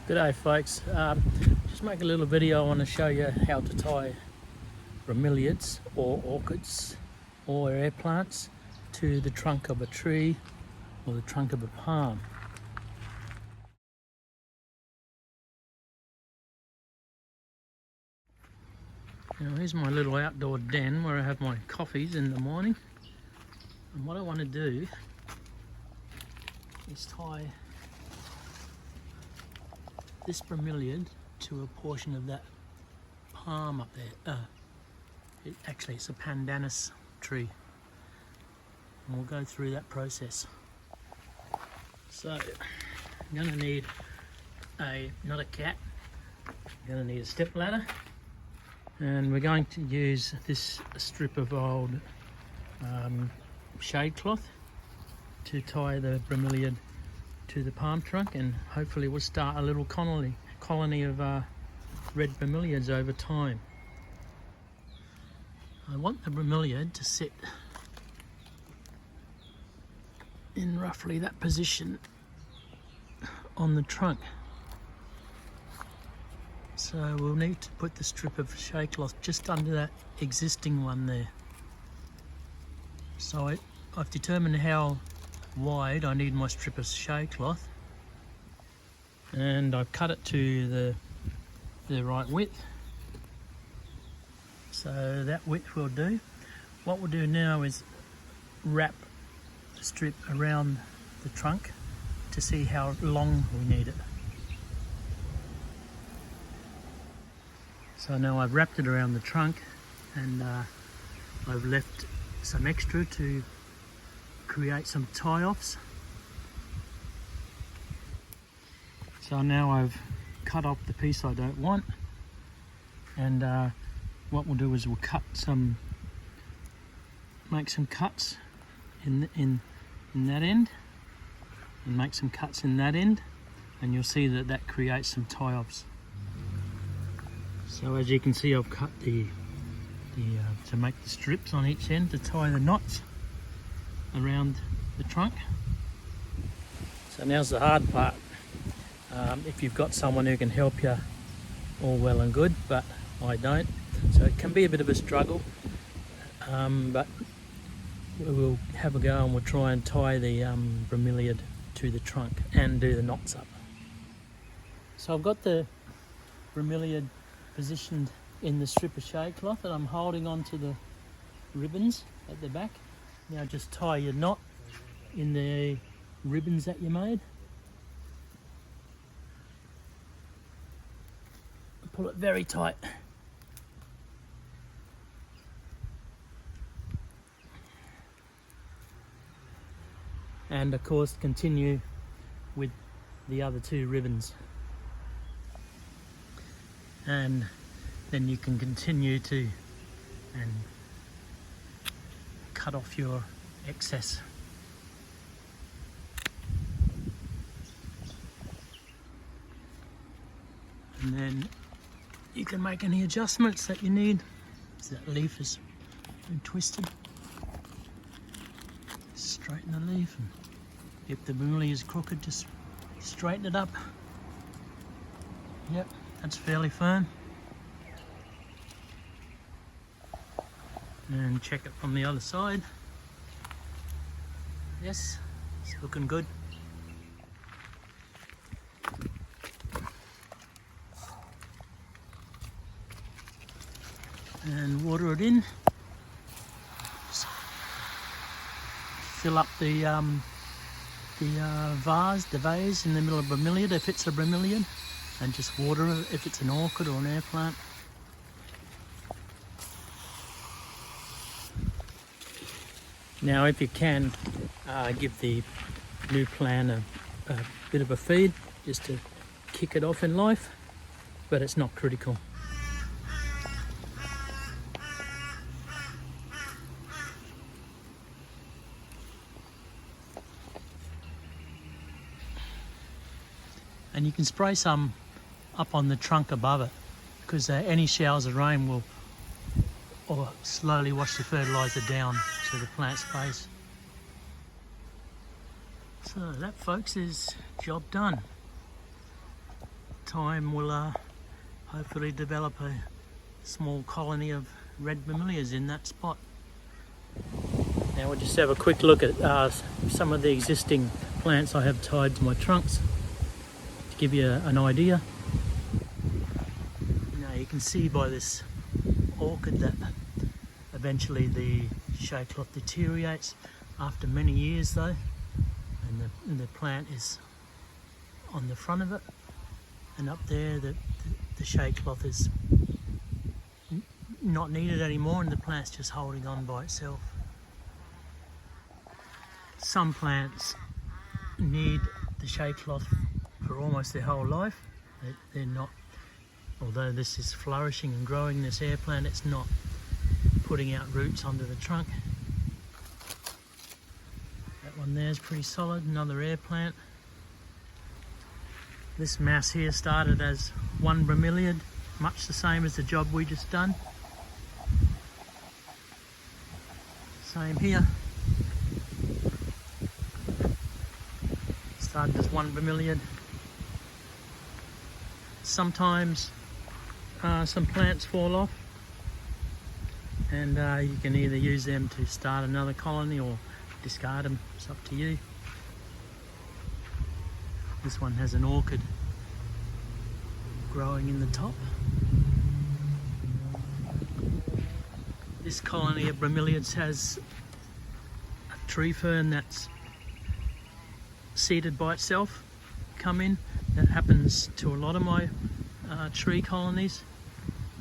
G'day folks, just make a little video. I want to show you how to tie bromeliads or orchids or air plants to the trunk of a tree or the trunk of a palm. Now here's my little outdoor den where I have my coffees in the morning, and what I want to do is tie this bromeliad to a portion of that palm up there. Actually it's a pandanus tree, and we'll go through that process. So I'm going to need not a cat, I'm going to need a step ladder, and we're going to use this strip of old shade cloth to tie the bromeliad to the palm trunk, and hopefully we'll start a little colony of red bromeliads over time. I want the bromeliad to sit in roughly that position on the trunk. So we'll need to put the strip of shade cloth just under that existing one there. So I've determined how wide I need my strip of shade cloth, and I've cut it to the right width, so that width will do. What we'll do now is wrap the strip around the trunk to see how long we need it. So now I've wrapped it around the trunk, and I've left some extra to create some tie-offs. So now I've cut off the piece I don't want, and what we'll do is we'll make some cuts in that end, and make some cuts in that end, and you'll see that creates some tie-offs. So as you can see, I've cut to make the strips on each end to tie the knots around the trunk. So now's the hard part. If you've got someone who can help you, all well and good, but I don't, so it can be a bit of a struggle, but we'll have a go and we'll try and tie the bromeliad to the trunk and do the knots up. So I've got the bromeliad positioned in the strip of shade cloth, and I'm holding on to the ribbons at the back. Now just tie your knot in the ribbons that you made. Pull it very tight. And of course continue with the other two ribbons. And then you can continue to cut off your excess. And then you can make any adjustments that you need. So that leaf is been twisted. Straighten the leaf, and if the bromeliad is crooked, just straighten it up. Yep, that's fairly firm. And check it from the other side. Yes, it's looking good. And water it in. Just fill up the vase in the middle of bromeliad if it's a bromeliad, and just water it if it's an orchid or an air plant. Now if you can, give the new plant a bit of a feed just to kick it off in life, but it's not critical. And you can spray some up on the trunk above it, because any showers of rain will slowly wash the fertiliser down to the plant's base. So that, folks, is job done. time we'll hopefully develop a small colony of red bromeliads in that spot. Now we'll just have a quick look at some of the existing plants I have tied to my trunks to give you an idea. Now you can see by this orchid that eventually the shade cloth deteriorates after many years though, and the plant is on the front of it, and up there the shade cloth is not needed anymore and the plant's just holding on by itself. Some plants need the shade cloth for almost their whole life. They're not, although this is flourishing and growing, this air plant, it's not putting out roots under the trunk. That one there is pretty solid, another air plant. This mass here started as one bromeliad, much the same as the job we just done. Same here. Started as one bromeliad. Sometimes some plants fall off, and you can either use them to start another colony or discard them, it's up to you. This one has an orchid growing in the top. This colony of bromeliads has a tree fern that's seeded by itself, come in. That happens to a lot of my tree colonies.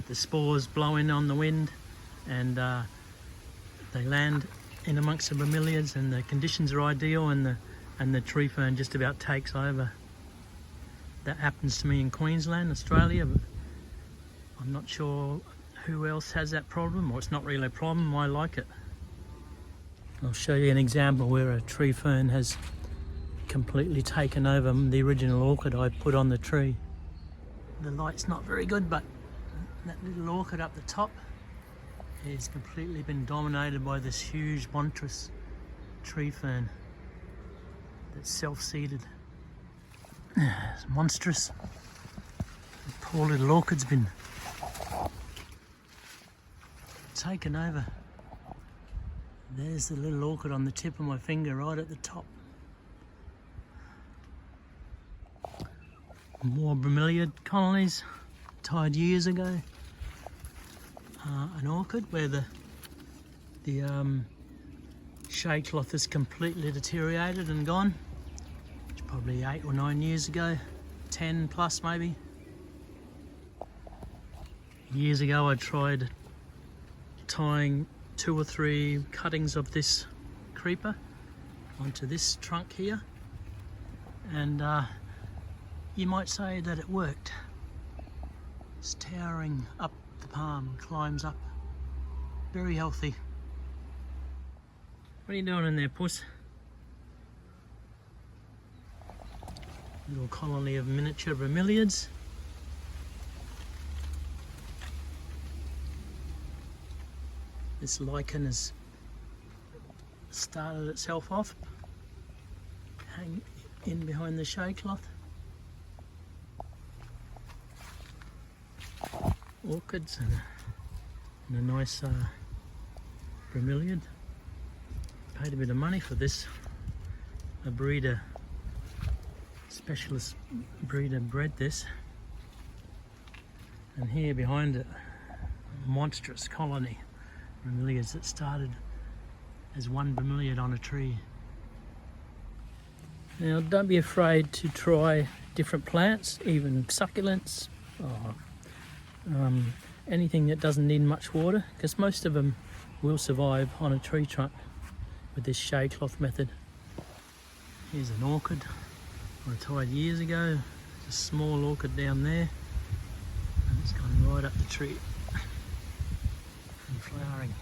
The spores blow in on the wind and they land in amongst the bromeliads, and the conditions are ideal, and the tree fern just about takes over. That happens to me in Queensland, Australia, but I'm not sure who else has that problem, or it's not really a problem. I like it. I'll show you an example where a tree fern has completely taken over the original orchid I put on the tree. The light's not very good, but that little orchid up the top has completely been dominated by this huge monstrous tree fern that's self-seeded. It's monstrous. The poor little orchid's been taken over. There's the little orchid on the tip of my finger right at the top. More bromeliad colonies tied years ago. An orchid where the shade cloth is completely deteriorated and gone. It's probably 8 or 9 years ago, 10 plus maybe. Years ago I tried tying 2 or 3 cuttings of this creeper onto this trunk here, and you might say that it worked. It's towering up the palm, climbs up, very healthy. What are you doing in there, puss? Little colony of miniature bromeliads. This lichen has started itself off, hang in behind the shade cloth. Orchids and a nice bromeliad. Paid a bit of money for this. A breeder, specialist breeder bred this. And here behind it, a monstrous colony of bromeliads that started as one bromeliad on a tree. Now don't be afraid to try different plants, even succulents, or anything that doesn't need much water, because most of them will survive on a tree trunk with this shade cloth method. Here's an orchid I tied years ago. There's a small orchid down there, and it's gone right up the tree and flowering.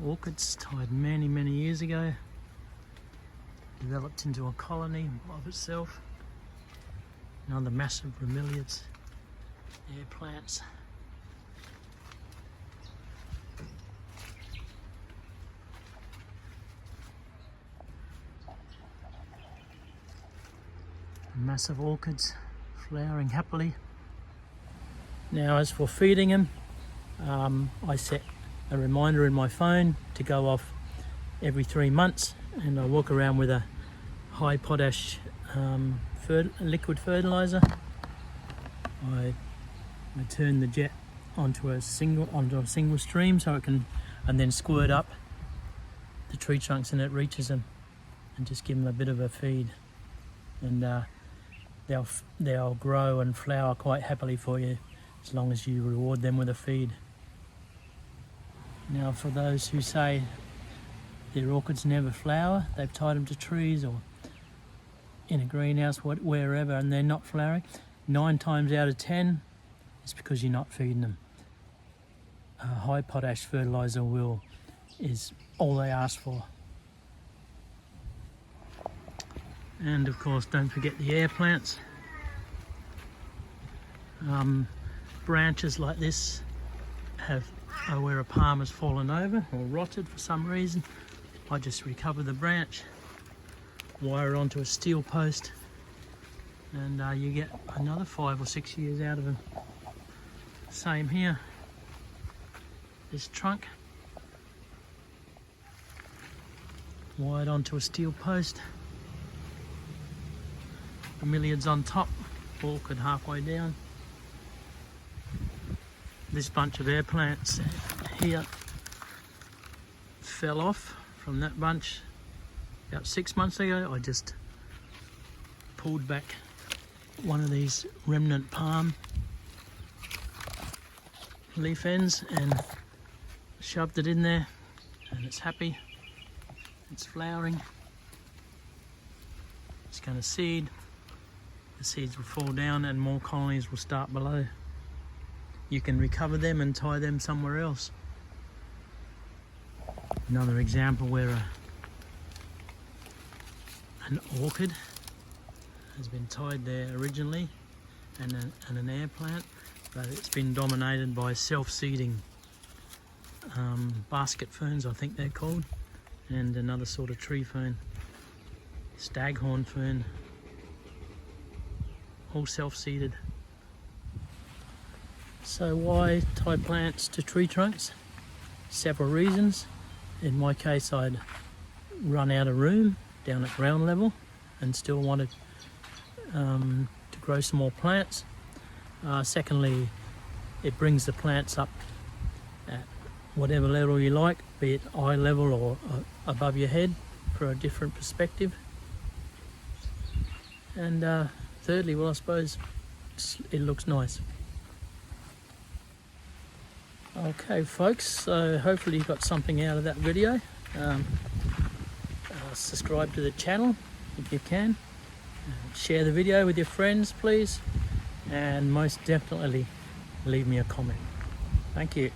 Orchids tied many years ago, developed into a colony of itself. Another massive bromeliads, Airplants. Some massive orchids flowering happily. Now as for feeding them, I set a reminder in my phone to go off every 3 months, and I walk around with a high potash liquid fertilizer. I turn the jet onto a single stream so it can, and then squirt up the tree trunks and it reaches them, and just give them a bit of a feed, and they'll grow and flower quite happily for you as long as you reward them with a feed. Now for those who say their orchids never flower, they've tied them to trees or in a greenhouse, wherever, and they're not flowering, 9 times out of 10 it's because you're not feeding them. High potash fertilizer is all they ask for. And of course, don't forget the air plants. Branches like this are where a palm has fallen over or rotted for some reason. I just recover the branch, wire it onto a steel post, and you get another 5 or 6 years out of them. Same here, this trunk, wired onto a steel post, Bromeliads on top, orchid halfway down. This bunch of air plants here fell off from that bunch about 6 months ago. I just pulled back one of these remnant palm leaf ends and shoved it in there, and it's happy, it's flowering, it's going to seed. The seeds will fall down and more colonies will start below. You can recover them and tie them somewhere else. Another example where an orchid has been tied there originally, and an air plant, but it's been dominated by self-seeding basket ferns, I think they're called, and another sort of tree fern, staghorn fern, all self-seeded. So why tie plants to tree trunks? Several reasons. In my case, I'd run out of room down at ground level and still wanted to grow some more plants. Secondly, it brings the plants up at whatever level you like, be it eye level or above your head, for a different perspective. And thirdly, well, I suppose it looks nice. Okay folks, so hopefully you got something out of that video. Subscribe to the channel if you can. Share the video with your friends please, and most definitely leave me a comment. Thank you.